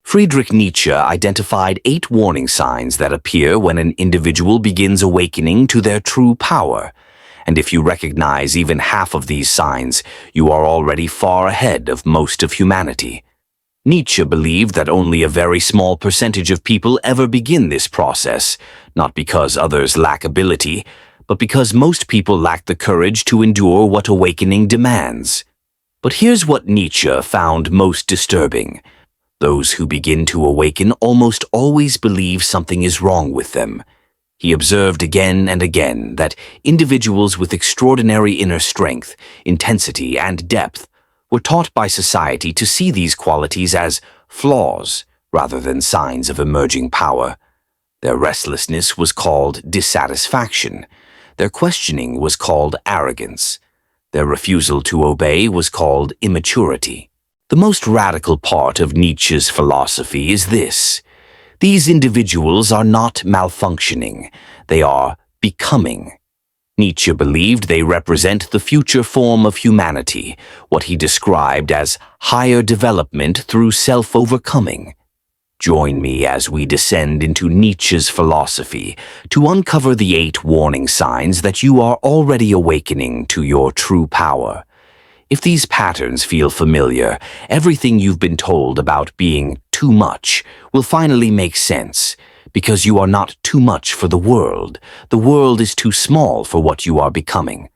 Friedrich Nietzsche identified 8 warning signs that appear when an individual begins awakening to their true power. And if you recognize even half of these signs, you are already far ahead of most of humanity. Nietzsche believed that only a very small percentage of people ever begin this process, not because others lack ability, but because most people lack the courage to endure what awakening demands. But here's what Nietzsche found most disturbing. Those who begin to awaken almost always believe something is wrong with them. He observed again and again that individuals with extraordinary inner strength, intensity, and depth were taught by society to see these qualities as flaws rather than signs of emerging power. Their restlessness was called dissatisfaction. Their questioning was called arrogance. Their refusal to obey was called immaturity. The most radical part of Nietzsche's philosophy is this. These individuals are not malfunctioning, they are becoming. Nietzsche believed they represent the future form of humanity, what he described as higher development through self-overcoming. Join me as we descend into Nietzsche's philosophy to uncover the 8 warning signs that you are already awakening to your true power. If these patterns feel familiar, everything you've been told about being too much will finally make sense, because you are not too much for the world. The world is too small for what you are becoming.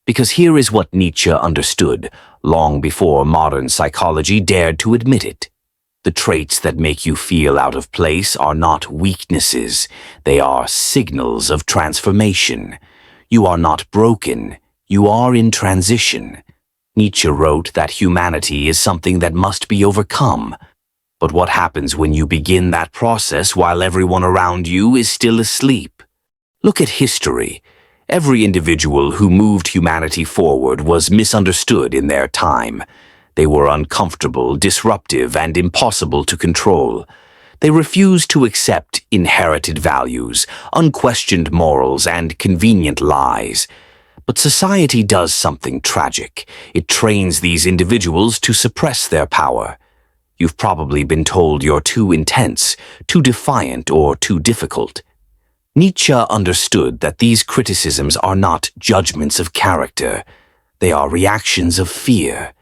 Because here is what Nietzsche understood, long before modern psychology dared to admit it. The traits that make you feel out of place are not weaknesses, they are signals of transformation. You are not broken, you are in transition. Nietzsche wrote that humanity is something that must be overcome. But what happens when you begin that process while everyone around you is still asleep? Look at history. Every individual who moved humanity forward was misunderstood in their time. They were uncomfortable, disruptive, and impossible to control. They refused to accept inherited values, unquestioned morals, and convenient lies. But society does something tragic. It trains these individuals to suppress their power. You've probably been told you're too intense, too defiant, or too difficult. Nietzsche understood that these criticisms are not judgments of character. They are reactions of fear.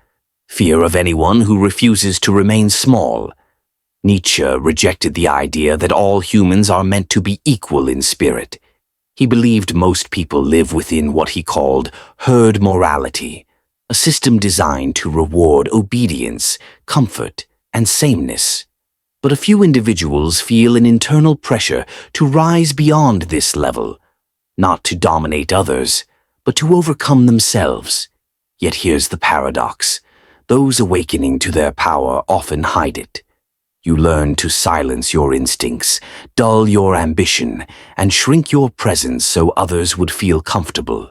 Fear of anyone who refuses to remain small. Nietzsche rejected the idea that all humans are meant to be equal in spirit. He believed most people live within what he called herd morality, a system designed to reward obedience, comfort, and sameness. But a few individuals feel an internal pressure to rise beyond this level, not to dominate others, but to overcome themselves. Yet here's the paradox. Those awakening to their power often hide it. You learn to silence your instincts, dull your ambition, and shrink your presence so others would feel comfortable.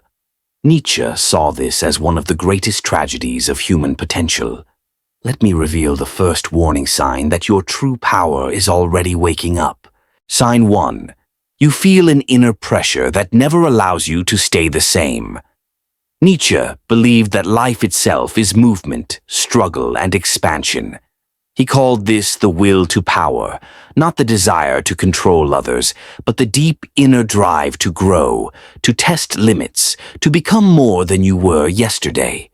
Nietzsche saw this as one of the greatest tragedies of human potential. Let me reveal the first warning sign that your true power is already waking up. Sign 1. You feel an inner pressure that never allows you to stay the same. Nietzsche believed that life itself is movement, struggle, and expansion. He called this the will to power, not the desire to control others, but the deep inner drive to grow, to test limits, to become more than you were yesterday.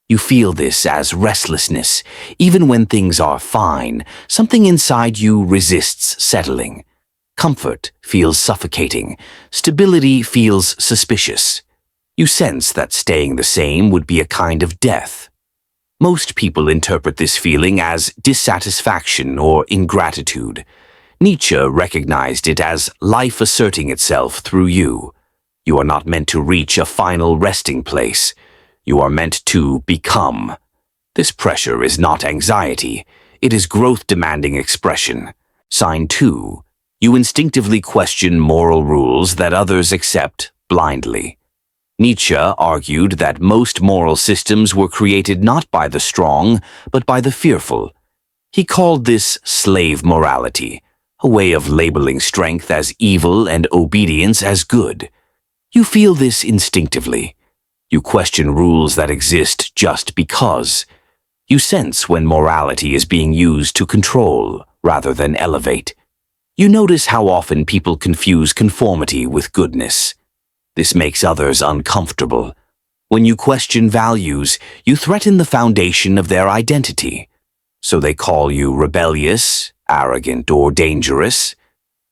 You feel this as restlessness. Even when things are fine, something inside you resists settling. Comfort feels suffocating. Stability feels suspicious. You sense that staying the same would be a kind of death. Most people interpret this feeling as dissatisfaction or ingratitude. Nietzsche recognized it as life asserting itself through you. You are not meant to reach a final resting place. You are meant to become. This pressure is not anxiety. It is growth-demanding expression. Sign 2. You instinctively question moral rules that others accept blindly. Nietzsche argued that most moral systems were created not by the strong, but by the fearful. He called this slave morality, a way of labeling strength as evil and obedience as good. You feel this instinctively. You question rules that exist just because. You sense when morality is being used to control rather than elevate. You notice how often people confuse conformity with goodness. This makes others uncomfortable. When you question values, you threaten the foundation of their identity. So they call you rebellious, arrogant, or dangerous.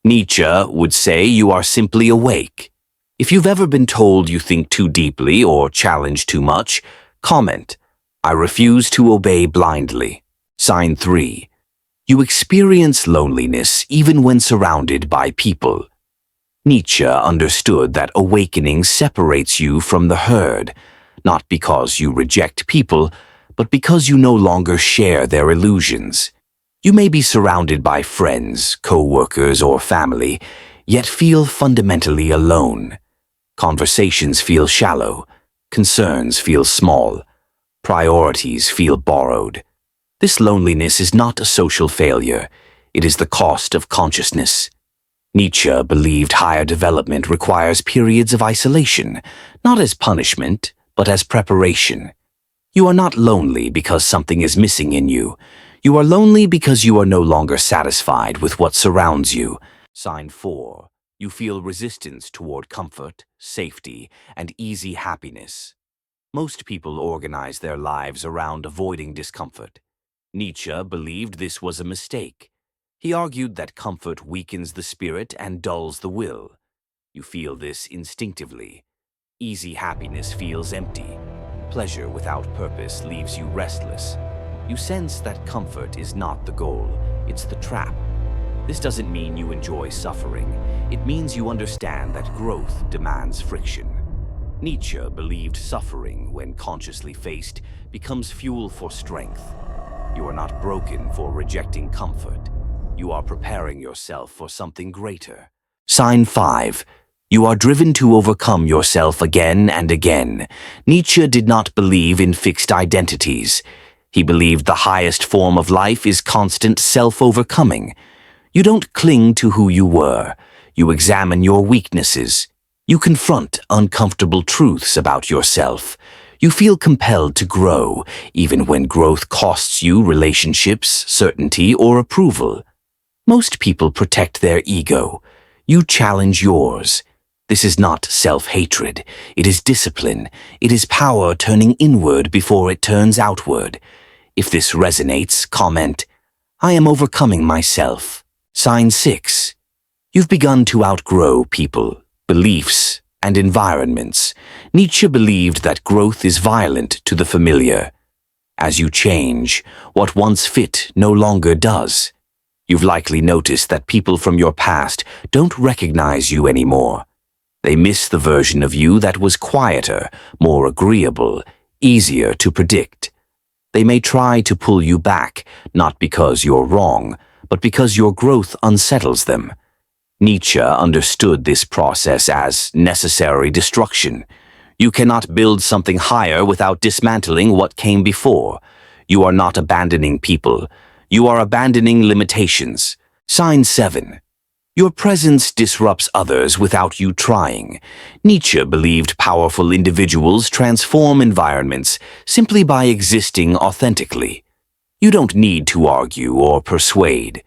Nietzsche would say you are simply awake. If you've ever been told you think too deeply or challenge too much, comment, "I refuse to obey blindly." Sign 3. You experience loneliness even when surrounded by people. Nietzsche understood that awakening separates you from the herd, not because you reject people, but because you no longer share their illusions. You may be surrounded by friends, co-workers, or family, yet feel fundamentally alone. Conversations feel shallow, concerns feel small, priorities feel borrowed. This loneliness is not a social failure, it is the cost of consciousness. Nietzsche believed higher development requires periods of isolation, not as punishment, but as preparation. You are not lonely because something is missing in you. You are lonely because you are no longer satisfied with what surrounds you. Sign 4. You feel resistance toward comfort, safety, and easy happiness. Most people organize their lives around avoiding discomfort. Nietzsche believed this was a mistake. He argued that comfort weakens the spirit and dulls the will. You feel this instinctively. Easy happiness feels empty. Pleasure without purpose leaves you restless. You sense that comfort is not the goal, it's the trap. This doesn't mean you enjoy suffering. It means you understand that growth demands friction. Nietzsche believed suffering, when consciously faced, becomes fuel for strength. You are not broken for rejecting comfort. You are preparing yourself for something greater. Sign 5. You are driven to overcome yourself again and again. Nietzsche did not believe in fixed identities. He believed the highest form of life is constant self-overcoming. You don't cling to who you were. You examine your weaknesses. You confront uncomfortable truths about yourself. You feel compelled to grow, even when growth costs you relationships, certainty, or approval. Most people protect their ego. You challenge yours. This is not self-hatred. It is discipline. It is power turning inward before it turns outward. If this resonates, comment, "I am overcoming myself." Sign 6. You've begun to outgrow people, beliefs, and environments. Nietzsche believed that growth is violent to the familiar. As you change, what once fit no longer does. You've likely noticed that people from your past don't recognize you anymore. They miss the version of you that was quieter, more agreeable, easier to predict. They may try to pull you back, not because you're wrong, but because your growth unsettles them. Nietzsche understood this process as necessary destruction. You cannot build something higher without dismantling what came before. You are not abandoning people. You are abandoning limitations. Sign 7. Your presence disrupts others without you trying. Nietzsche believed powerful individuals transform environments simply by existing authentically. You don't need to argue or persuade.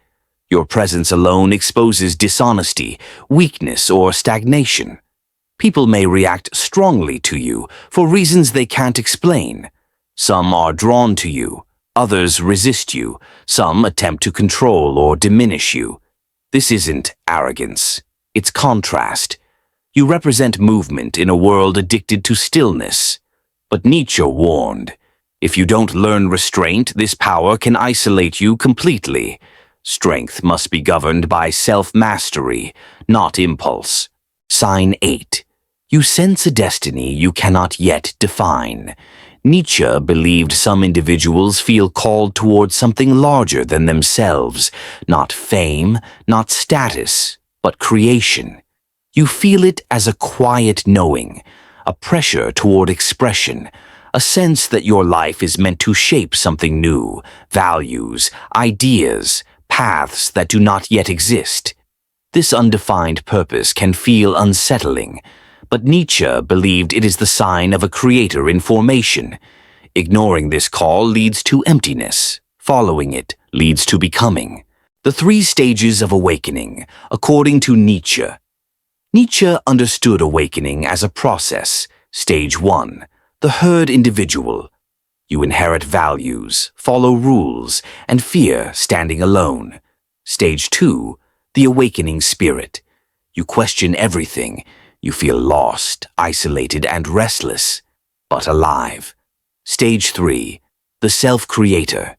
Your presence alone exposes dishonesty, weakness, or stagnation. People may react strongly to you for reasons they can't explain. Some are drawn to you. Others resist you. Some attempt to control or diminish you. This isn't arrogance. It's contrast. You represent movement in a world addicted to stillness. But Nietzsche warned, if you don't learn restraint, this power can isolate you completely. Strength must be governed by self-mastery, not impulse. Sign 8. You sense a destiny you cannot yet define. Nietzsche believed some individuals feel called towards something larger than themselves, not fame, not status, but creation. You feel it as a quiet knowing, a pressure toward expression, a sense that your life is meant to shape something new, values, ideas, paths that do not yet exist. This undefined purpose can feel unsettling, but Nietzsche believed it is the sign of a creator in formation. Ignoring this call leads to emptiness. Following it leads to becoming. The three stages of awakening, according to Nietzsche. Nietzsche understood awakening as a process. Stage 1, the herd individual. You inherit values, follow rules, and fear standing alone. Stage 2, the awakening spirit. You question everything. You feel lost, isolated, and restless, but alive. Stage 3, the self-creator.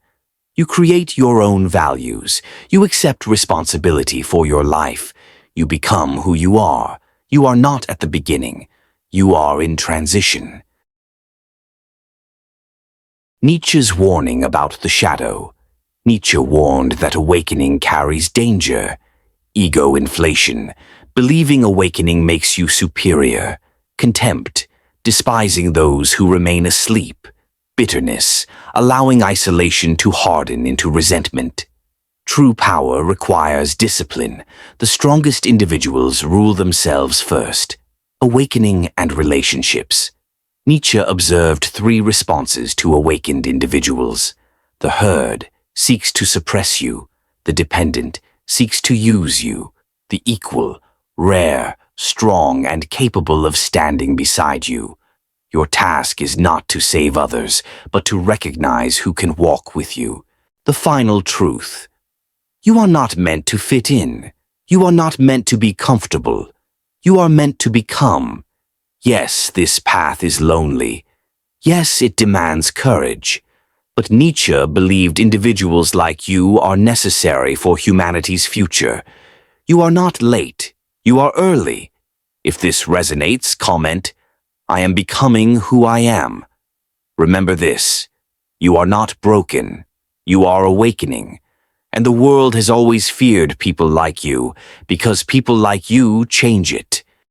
You create your own values. You accept responsibility for your life. You become who you are. You are not at the beginning. You are in transition. Nietzsche's warning about the shadow. Nietzsche warned that awakening carries danger. Ego inflation. Believing awakening makes you superior. Contempt. Despising those who remain asleep. Bitterness, allowing isolation to harden into resentment. True power requires discipline. The strongest individuals rule themselves first. Awakening and relationships. Nietzsche observed three responses to awakened individuals. The herd seeks to suppress you. The dependent seeks to use you. The equal, rare, strong, and capable of standing beside you. Your task is not to save others, but to recognize who can walk with you. The final truth. You are not meant to fit in. You are not meant to be comfortable. You are meant to become. Yes, this path is lonely. Yes, it demands courage. But Nietzsche believed individuals like you are necessary for humanity's future. You are not late. You are early. If this resonates, comment, I am becoming who I am. Remember this, you are not broken. You are awakening. And the world has always feared people like you, because people like you change it.